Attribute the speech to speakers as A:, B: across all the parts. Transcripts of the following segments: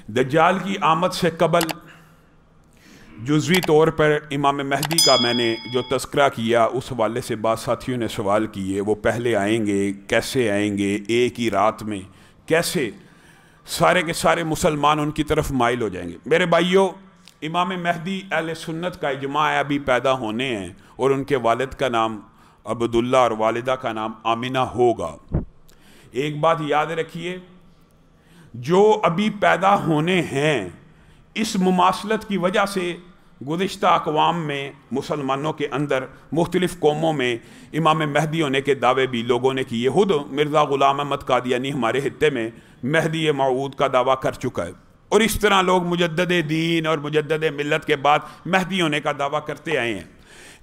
A: दज्जाल की आमद से कबल जुज़वी तौर पर इमाम महदी का मैंने जो तज़किरा किया, उस हवाले से बाद साथियों ने सवाल किए, वो पहले आएंगे, कैसे आएंगे, एक ही रात में कैसे सारे के सारे मुसलमान उनकी तरफ माइल हो जाएंगे। मेरे भाइयों, इमाम महदी अहले सुन्नत का इजमा है अभी पैदा होने हैं, और उनके वालिद का नाम अब्दुल्ला और वालिदा का नाम आमिना होगा। एक बात याद रखिए, जो अभी पैदा होने हैं, इस मुमासलत की वजह से गुज़िश्ता अक़वाम में मुसलमानों के अंदर मुख्तलिफ़ कौमों में इमाम महदी होने के दावे भी लोगों ने किए। खुद मिर्ज़ा ग़ुलाम अहमद कादियानी हमारे खित्ते में महदी मऊद का दावा कर चुका है, और इस तरह लोग मुजद्दद दीन और मुजद्दद मिल्लत के बाद महदी होने का दावा करते आए हैं।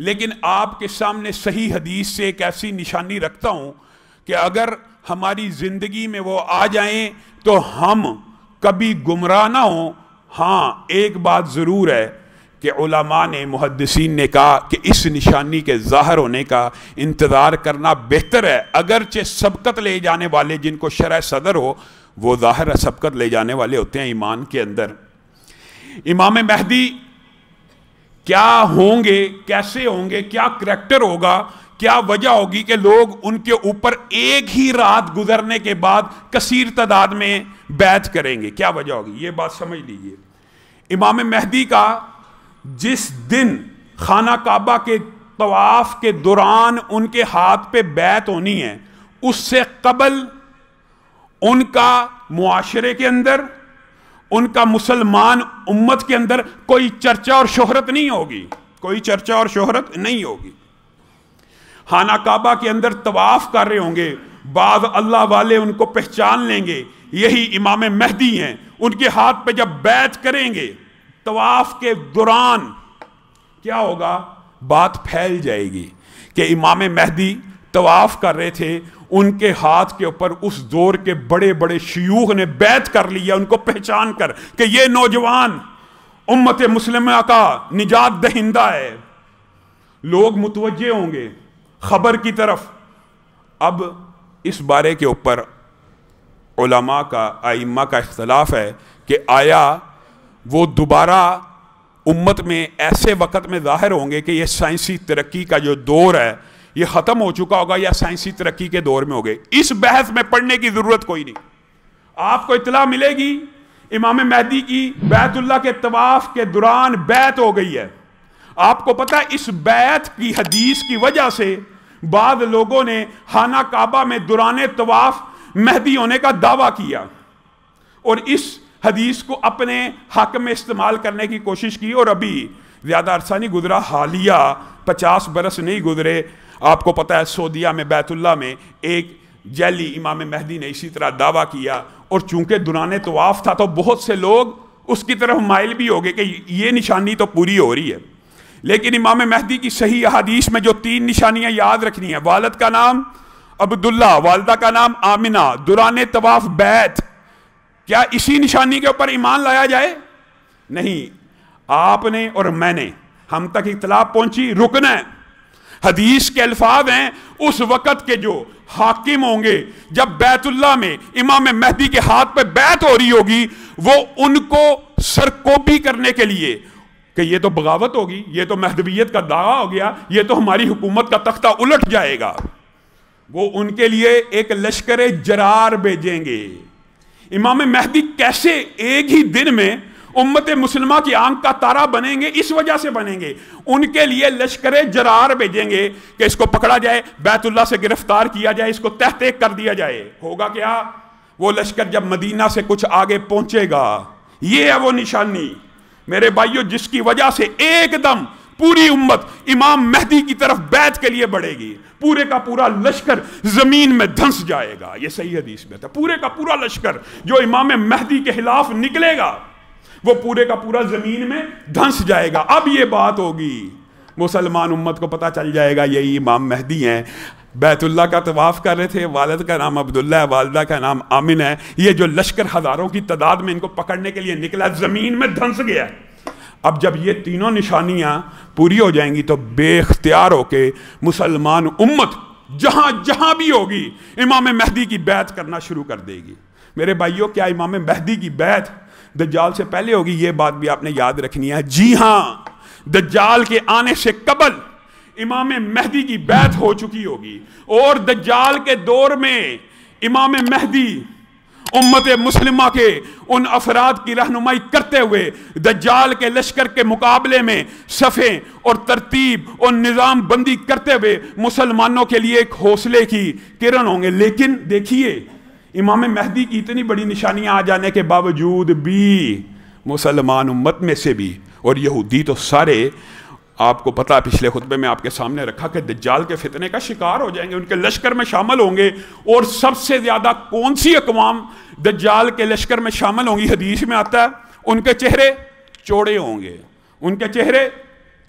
A: लेकिन आपके सामने सही हदीस से एक ऐसी निशानी रखता हूँ कि अगर हमारी ज़िंदगी में वो आ जाएं तो हम कभी गुमराह ना हों। हाँ, एक बात ज़रूर है कि उलमा ने, मुहद्दिसीन ने कहा कि इस निशानी के ज़ाहिर होने का इंतज़ार करना बेहतर है। अगरचे सबकत ले जाने वाले जिनको शरह सदर हो, वो ज़ाहिर सबकत ले जाने वाले होते हैं ईमान के अंदर। इमाम महदी क्या होंगे, कैसे होंगे, क्या करैक्टर होगा, क्या वजह होगी कि लोग उनके ऊपर एक ही रात गुजरने के बाद कसीर तादाद में बैत करेंगे, क्या वजह होगी, ये बात समझ लीजिए। इमाम महदी का जिस दिन खाना काबा के तवाफ के दौरान उनके हाथ पे बैत होनी है, उससे कबल उनका मुआशरे के अंदर, उनका मुसलमान उम्मत के अंदर कोई चर्चा और शोहरत नहीं होगी, कोई चर्चा और शोहरत नहीं होगी। खाना काबा के अंदर तवाफ कर रहे होंगे, बाद अल्लाह वाले उनको पहचान लेंगे, यही इमाम महदी हैं। उनके हाथ पे जब बैत करेंगे तवाफ के दौरान, क्या होगा, बात फैल जाएगी कि इमाम महदी तवाफ कर रहे थे, उनके हाथ के ऊपर उस दौर के बड़े बड़े शयूख ने बैत कर लिया, उनको पहचान कर कि ये नौजवान उम्मत मुस्लिमा का निजात दहिंदा है। लोग मुतवज्जे होंगे खबर की तरफ। अब इस बारे के ऊपर उलमा का, आइम्मा का इख्तलाफ है कि आया वो दोबारा उम्मत में ऐसे वक़्त में ज़ाहिर होंगे कि ये साइंसी तरक्की का जो दौर है ये ख़त्म हो चुका होगा या साइंसी तरक्की के दौर में हो गए। इस बहस में पढ़ने की ज़रूरत कोई नहीं। आपको इत्तला मिलेगी इमाम महदी की बैतुल्लाह के तवाफ के दौरान बैत हो गई है। आपको पता है इस बैत की हदीस की वजह से बाद लोगों ने खाना काबा में दौरान तवाफ महदी होने का दावा किया, और इस हदीस को अपने हक में इस्तेमाल करने की कोशिश की। और अभी ज़्यादा अरसा नहीं गुजरा, हालिया 50 बरस नहीं गुजरे, आपको पता है सऊदीया में बैतुल्लाह में एक जैली इमाम महदी ने इसी तरह दावा किया, और चूंकि दौरान तवाफ था तो बहुत से लोग उसकी तरफ माइल भी हो गए कि ये निशानी तो पूरी हो रही है। लेकिन इमाम महदी की सही हदीस में जो 3 निशानियां याद रखनी है, वालिद का नाम अब्दुल्ला, वालिदा का नाम आमिना, दौरान तवाफ बैत, क्या इसी निशानी के ऊपर ईमान लाया जाए? नहीं, आपने और मैंने, हम तक इत्तलाफ पहुंची, रुकना है। हदीस के अल्फाज हैं, उस वक़्त के जो हाकिम होंगे जब बैतुल्लाह में इमाम महदी के हाथ पे बैत हो रही होगी, वो उनको सरकोबी करने के लिए कि ये तो बगावत होगी, ये तो महदवियत का दावा हो गया, ये तो हमारी हुकूमत का तख्ता उलट जाएगा, वो उनके लिए एक लश्कर जरार भेजेंगे। इमाम महदी कैसे एक ही दिन में उम्मत मुस्लिमा की आंख का तारा बनेंगे? इस वजह से बनेंगे, उनके लिए लश्कर जरार भेजेंगे कि इसको पकड़ा जाए, बैतुल्लाह से गिरफ्तार किया जाए, इसको तहत कर दिया जाए। होगा क्या? वो लश्कर जब मदीना से कुछ आगे पहुंचेगा, ये है वो निशानी मेरे भाइयों, जिसकी वजह से एकदम पूरी उम्मत इमाम महदी की तरफ बैत के लिए बढ़ेगी। पूरे का पूरा लश्कर जमीन में धंस जाएगा। ये सही हदीस में था, पूरे का पूरा लश्कर जो इमाम महदी के खिलाफ निकलेगा वो पूरे का पूरा जमीन में धंस जाएगा। अब ये बात होगी, मुसलमान उम्मत को पता चल जाएगा यही इमाम महदी हैं। बैतुल्लाह का तवाफ कर रहे थे, वालिद का नाम अब्दुल्ला है, वालिदा का नाम आमिन है। ये जो लश्कर हजारों की तादाद में इनको पकड़ने के लिए निकला, जमीन में धंस गया। अब जब ये तीनों निशानियां पूरी हो जाएंगी तो बेख्तियार होके मुसलमान उम्मत जहां जहां भी होगी इमाम महदी की बैत करना शुरू कर देगी। मेरे भाइयों, क्या इमाम महदी की बैत دجال سے پہلے ہوگی، یہ بات بھی آپ نے یاد رکھنی ہے۔ جی ہاں، دجال کے آنے سے قبل امام مہدی کی بیعت ہو چکی ہوگی، اور دجال کے دور میں امام مہدی امت مسلمہ کے ان افراد کی رہنمائی کرتے ہوئے دجال کے لشکر کے مقابلے میں صفیں اور ترتیب اور نظام بندی کرتے ہوئے مسلمانوں کے لیے ایک حوصلے کی کرن ہوں گے۔ لیکن دیکھیے، امام مہدی کی اتنی بڑی نشانیاں آ جانے کے باوجود بھی مسلمان امت میں سے بھی، اور یہودی تو سارے، آپ کو پتا پچھلے خطبے میں آپ کے سامنے رکھا کہ دجال کے فتنے کا شکار ہو جائیں گے، ان کے لشکر میں شامل ہوں گے۔ اور سب سے زیادہ کون سی اقوام دجال کے لشکر میں شامل ہوں گی؟ حدیث میں آتا ہے ان کے چہرے چوڑے ہوں گے، ان کے چہرے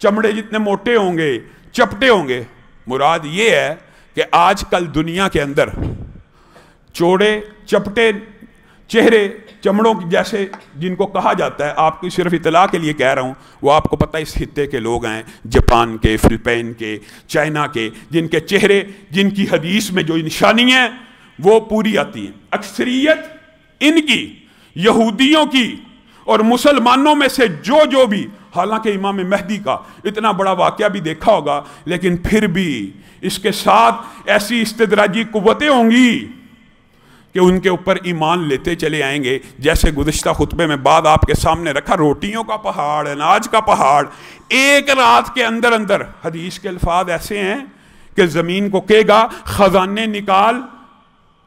A: چمڑے جتنے موٹے ہوں گے، چپٹے ہوں گے۔ مراد یہ ہے کہ آج کل دنیا کے اندر چوڑے چپٹے چہرے چمڑوں جیسے جن کو کہا جاتا ہے، آپ کی صرف اطلاع کے لیے کہہ رہا ہوں، وہ آپ کو پتہ اس خطے کے لوگ ہیں، جاپان کے، فلپین کے، چائنا کے، جن کے چہرے، جن کی حدیث میں جو نشانی ہیں وہ پوری آتی ہیں۔ اکثریت ان کی، یہودیوں کی اور مسلمانوں میں سے جو بھی، حالانکہ امام مہدی کا اتنا بڑا واقعہ بھی دیکھا ہوگا، لیکن پھر بھی اس کے ساتھ ایسی استدراجی قوتیں ہوں گی کہ ان کے اوپر ایمان لیتے چلے آئیں گے۔ جیسے گزشتہ خطبے میں بعد آپ کے سامنے رکھا، روٹیوں کا پہاڑ، اناج کا پہاڑ، ایک رات کے اندر اندر، حدیث کے الفاظ ایسے ہیں کہ زمین کو کہے گا خزانے نکال،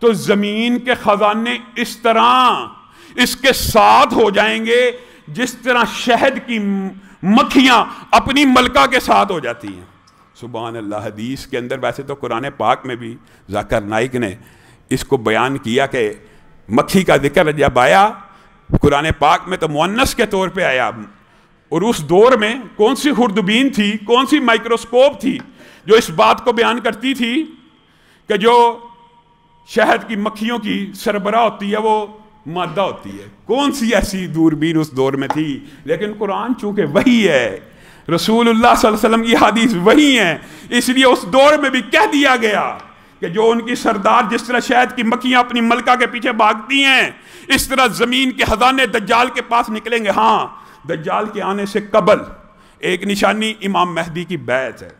A: تو زمین کے خزانے اس طرح اس کے ساتھ ہو جائیں گے جس طرح شہد کی مکھیاں اپنی ملکہ کے ساتھ ہو جاتی ہیں۔ سبحان اللہ۔ حدیث کے اندر، ویسے تو قرآن پاک میں بھی ذاکر نائک نے اس کو بیان کیا کہ مکھی کا ذکر جب آیا قرآن پاک میں تو مؤنث کے طور پہ آیا، اور اس دور میں کون سی خوردبین تھی، کون سی مائکروسکوپ تھی جو اس بات کو بیان کرتی تھی کہ جو شہد کی مکھیوں کی سربراہ ہوتی ہے وہ مادہ ہوتی ہے؟ کون سی ایسی دوربین اس دور میں تھی؟ لیکن قرآن چونکہ وہی ہے، رسول اللہ صلی اللہ علیہ وسلم کی حدیث وہی ہے، اس لیے اس دور میں بھی کہہ دیا گیا کہ جو ان کی سردار جس طرح شہد کی مکھیاں اپنی ملکہ کے پیچھے بھاگتی ہیں، اس طرح زمین کے خزانے دجال کے پاس نکلیں گے۔ ہاں، دجال کے آنے سے قبل ایک نشانی امام مہدی کی بیعت ہے۔